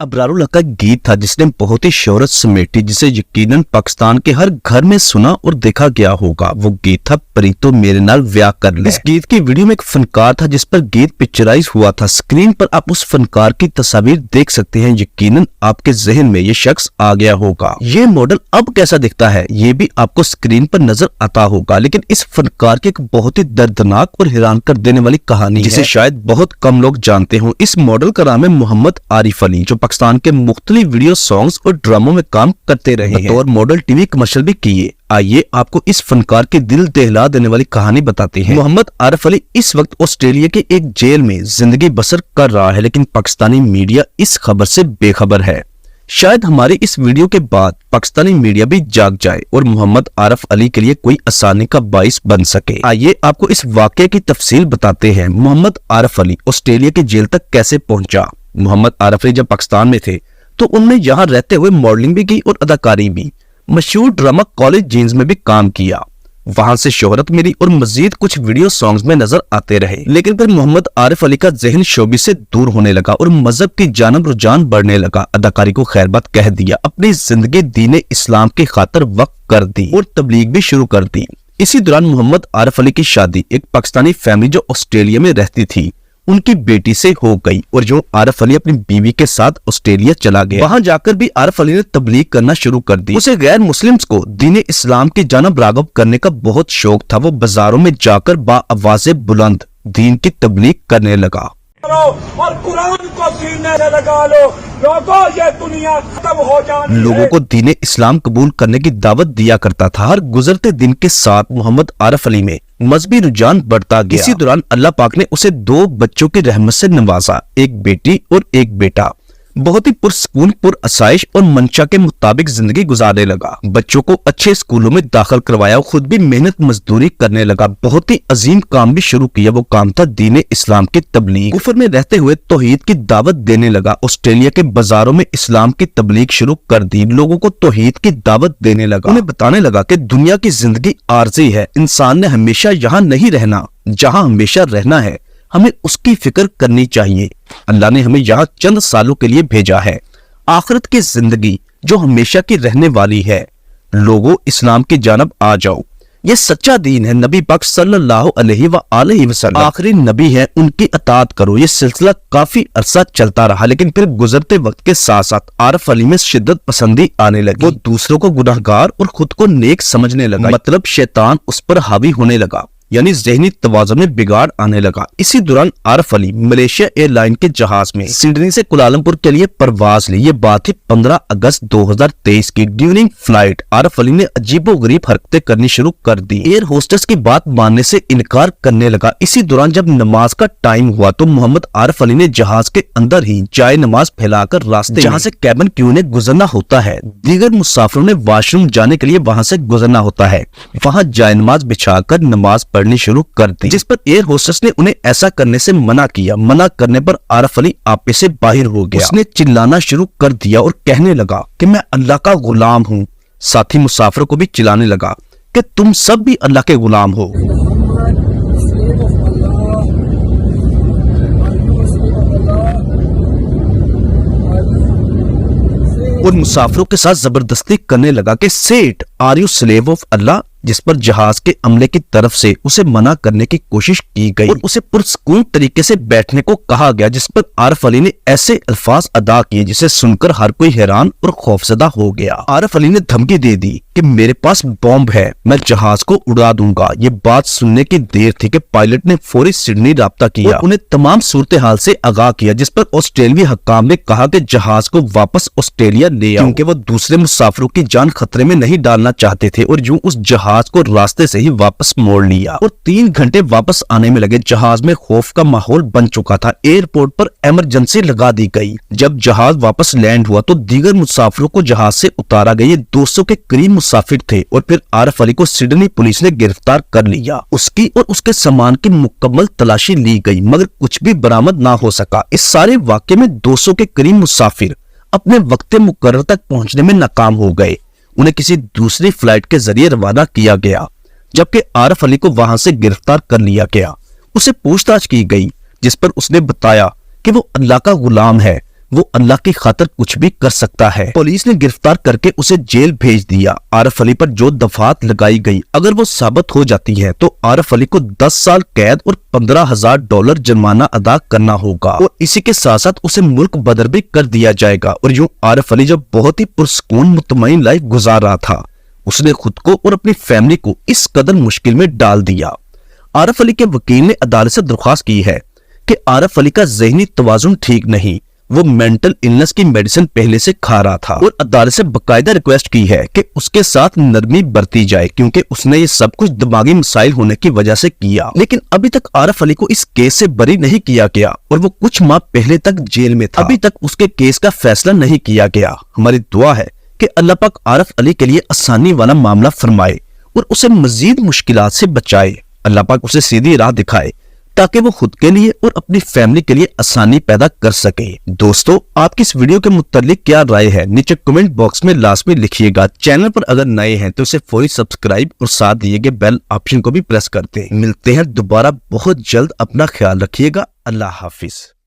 अबरारुल्लाह का गीत था जिसने बहुत ही शोहरत समेटी, जिसे यकीनन पाकिस्तान के हर घर में सुना और देखा गया होगा। वो गीत था परी तो मेरे नाल व्याह कर ले। इस गीत की वीडियो में एक फनकार था जिस पर गीत पिक्चराइज हुआ था। स्क्रीन पर आप उस फनकार की तस्वीर देख सकते हैं। यकीनन आपके जहन में ये शख्स आ गया होगा। ये मॉडल अब कैसा दिखता है ये भी आपको स्क्रीन पर नजर आता होगा। लेकिन इस फनकार की एक बहुत ही दर्दनाक और हैरान कर देने वाली कहानी जिसे शायद बहुत कम लोग जानते हो। इस मॉडल का नाम है मोहम्मद आरिफ अली, जो पाकिस्तान के मुख्तलिफ वीडियो सॉन्ग्स और ड्रामों में काम करते रहे हैं और मॉडल टीवी कमर्शियल भी किए। आइए आपको इस फनकार की दिल दहला देने वाली कहानी बताते हैं। मोहम्मद आरिफ अली इस वक्त ऑस्ट्रेलिया के एक जेल में जिंदगी बसर कर रहा है, लेकिन पाकिस्तानी मीडिया इस खबर से बेखबर है। शायद हमारी इस वीडियो के बाद पाकिस्तानी मीडिया भी जाग जाए और मोहम्मद आरिफ अली के लिए कोई आसानी का बाइस बन सके। आइए आपको इस वाकये की तफसील बताते हैं। मोहम्मद आरिफ अली ऑस्ट्रेलिया की जेल तक कैसे पहुंचा। मोहम्मद आरिफ अली जब पाकिस्तान में थे तो उन्होंने यहाँ रहते हुए मॉडलिंग भी की और अदाकारी भी। मशहूर ड्रामा कॉलेज जीन्स में भी काम किया, वहां से शोहरत मिली और मजीद कुछ वीडियो सॉन्ग्स में नजर आते रहे। लेकिन फिर मोहम्मद आरिफ अली का जहन शोबिस से दूर होने लगा और मजहब की जानब रुझान बढ़ने लगा। अदाकारी को खैरबाद कह दिया, अपनी जिंदगी दीन इस्लाम की खातर वक्फ कर दी और तबलीग भी शुरू कर दी। इसी दौरान मोहम्मद आरिफ अली की शादी एक पाकिस्तानी फैमिली जो ऑस्ट्रेलिया में रहती थी उनकी बेटी से हो गई और जो आरिफ अली अपनी बीवी के साथ ऑस्ट्रेलिया चला गया। वहां जाकर भी आरिफ अली ने तबलीग करना शुरू कर दी। उसे गैर मुस्लिम्स को दीन इस्लाम की जानब राग़िब करने का बहुत शौक था। वो बाजारों में जाकर बाआवाज़े बुलंद दीन की तबलीग करने लगा। और कुरान को सीने से लगा लो, लोगों ये दुनिया खत्म हो जानी है। लोगों को दीन इस्लाम कबूल करने की दावत दिया करता था। हर गुजरते दिन के साथ मोहम्मद आरिफ अली में मजहबी रुझान बढ़ता गया। इसी दौरान अल्लाह पाक ने उसे 2 बच्चों की रहमत से नवाजा, एक बेटी और एक बेटा। बहुत ही पुरसकून पुरअसाइश और मंशा के मुताबिक जिंदगी गुजारने लगा। बच्चों को अच्छे स्कूलों में दाखिल करवाया, खुद भी मेहनत मजदूरी करने लगा। बहुत ही अजीम काम भी शुरू किया, वो काम था दीन इस्लाम की तबलीग। कुफर में रहते हुए तौहीद की दावत देने लगा। ऑस्ट्रेलिया के बाजारों में इस्लाम की तबलीग शुरू कर दी, लोगों को तौहीद की दावत देने लगा। उन्हें बताने लगा कि दुनिया की जिंदगी आर्जी है, इंसान ने हमेशा यहाँ नहीं रहना, जहाँ हमेशा रहना है हमें उसकी फिक्र करनी चाहिए। अल्लाह ने हमें यहाँ चंद सालों के लिए भेजा है, आखिरत की जिंदगी जो हमेशा की रहने वाली है। लोगों इस्लाम की जानब आ जाओ, ये सच्चा दीन है। नबी पाक सल्लल्लाहु अलैहि वसल्लम आखिरी नबी है, उनकी अताअत करो। ये सिलसिला काफी अरसा चलता रहा, लेकिन फिर गुजरते वक्त के साथ साथ आरिफ अली में शिद्दत पसंदी आने लगी। वो दूसरों को गुनाहगार और खुद को नेक समझने लगा। मतलब शैतान उस पर हावी होने लगा, यानी ज़हनी तवाज़ुन में बिगाड़ आने लगा। इसी दौरान आरिफ अली मलेशिया एयरलाइन के जहाज में सिडनी से कुलालमपुर के लिए परवाज ली। ये बात थी 15 अगस्त 2023 की। ड्यूरिंग फ्लाइट आरिफ अली ने अजीबोगरीब हरकतें करनी शुरू कर दी। एयर होस्टेस की बात मानने से इनकार करने लगा। इसी दौरान जब नमाज का टाइम हुआ तो मोहम्मद आरिफ अली ने जहाज के अंदर ही जाए नमाज फैलाकर रास्ते जहाँ से कैबिन क्रू ने गुजरना होता है, दीगर मुसाफिरों ने वॉशरूम जाने के लिए वहाँ से गुजरना होता है, वहाँ जाए नमाज बिछाकर नमाज पढ़नी शुरू कर दी, जिस पर एयर होस्टेस ने उन्हें ऐसा करने से मना किया। मना करने पर आरिफ अली आपे से बाहर हो गया। उसने चिल्लाना शुरू कर दिया और कहने लगा कि मैं अल्लाह का गुलाम हूँ। साथी मुसाफिरों को भी चिल्लाने लगा कि तुम सब भी अल्लाह के गुलाम हो। और मुसाफिरों के साथ जबरदस्ती करने लगा कि सेठ आर यू स्लेव ऑफ अल्लाह, जिस पर जहाज के अमले की तरफ से उसे मना करने की कोशिश की गई और उसे पुरसकून तरीके से बैठने को कहा गया, जिस पर आरिफ अली ने ऐसे अल्फाज अदा किए जिसे सुनकर हर कोई हैरान और खौफजदा हो गया। आरिफ अली ने धमकी दे दी कि मेरे पास बॉम्ब है, मैं जहाज को उड़ा दूंगा। ये बात सुनने की देर थी कि पायलट ने फौरी सिडनी राब्ता किया और उन्हें तमाम सूरत हाल से आगाह किया, जिस पर ऑस्ट्रेलियाई हकाम ने कहा कि जहाज को वापस ऑस्ट्रेलिया ले आओ, क्योंकि वो दूसरे मुसाफिरों की जान खतरे में नहीं डालना चाहते थे। और यूं उस जहाज को रास्ते से ही वापस मोड़ लिया और 3 घंटे वापस आने में लगे। जहाज में खौफ का माहौल बन चुका था। एयरपोर्ट पर इमरजेंसी लगा दी गई। जब जहाज वापस लैंड हुआ तो दीगर मुसाफिरों को जहाज से उतारा गया। 200 के करीब मुसाफिर थे और फिर आरिफ अली को सिडनी पुलिस ने गिरफ्तार कर लिया। उसकी और उसके सामान की मुकम्मल तलाशी ली गई, मगर कुछ भी बरामद ना हो सका। इस सारे वाकये में 200 के करीब मुसाफिर अपने वक्त मुकर्रर तक पहुंचने में नाकाम हो गए। उन्हें किसी दूसरी फ्लाइट के जरिए रवाना किया गया, जबकि आरिफ अली को वहां से गिरफ्तार कर लिया गया। उसे पूछताछ की गई, जिस पर उसने बताया कि वो अल्लाह का गुलाम है, وہ اللہ کی خاطر کچھ بھی کر سکتا ہے۔ پولیس نے گرفتار کر کے اسے جیل بھیج دیا۔ عارف علی پر جو دفعات لگائی گئی اگر وہ ثابت ہو جاتی ہے تو عارف علی کو 10 سال قید اور $15,000 جرمانہ ادا کرنا ہوگا، اور اسی کے ساتھ ساتھ اسے ملک بدر بھی کر دیا جائے گا۔ اور یوں عارف علی جب بہت ہی پرسکون مطمئن لائف گزار رہا تھا، اس نے خود کو اور اپنی فیملی کو اس قدر مشکل میں ڈال دیا۔ عارف علی کے وکیل نے عدالت سے درخواست کی ہے کہ عارف علی کا ذہنی توازن ٹھیک نہیں، وہ مینٹل النس کی میڈیسن پہلے سے کھا رہا تھا، اور عدالت سے باقاعدہ ریکویسٹ کی ہے کہ اس کے ساتھ نرمی برتی جائے کیونکہ اس نے یہ سب کچھ دماغی مسائل ہونے کی وجہ سے کیا۔ لیکن ابھی تک عارف علی کو اس کیس سے بری نہیں کیا گیا اور وہ کچھ ماہ پہلے تک جیل میں تھا۔ ابھی تک اس کے کیس کا فیصلہ نہیں کیا گیا۔ ہماری دعا ہے کہ اللہ پاک عارف علی کے لیے آسانی والا معاملہ فرمائے اور اسے مزید مشکلات سے بچائے۔ اللہ پاک اسے سیدھی راہ دکھائے تاکہ وہ خود کے لیے اور اپنی فیملی کے لیے آسانی پیدا کر سکے۔ دوستو، آپ کی اس ویڈیو کے متعلق کیا رائے ہے نیچے کمنٹ باکس میں لازمی لکھیے گا۔ چینل پر اگر نئے ہیں تو اسے فوری سبسکرائب اور ساتھ دیے گئے بیل آپشن کو بھی پریس کرتے ہیں۔ ملتے ہیں دوبارہ بہت جلد، اپنا خیال رکھیے گا۔ اللہ حافظ۔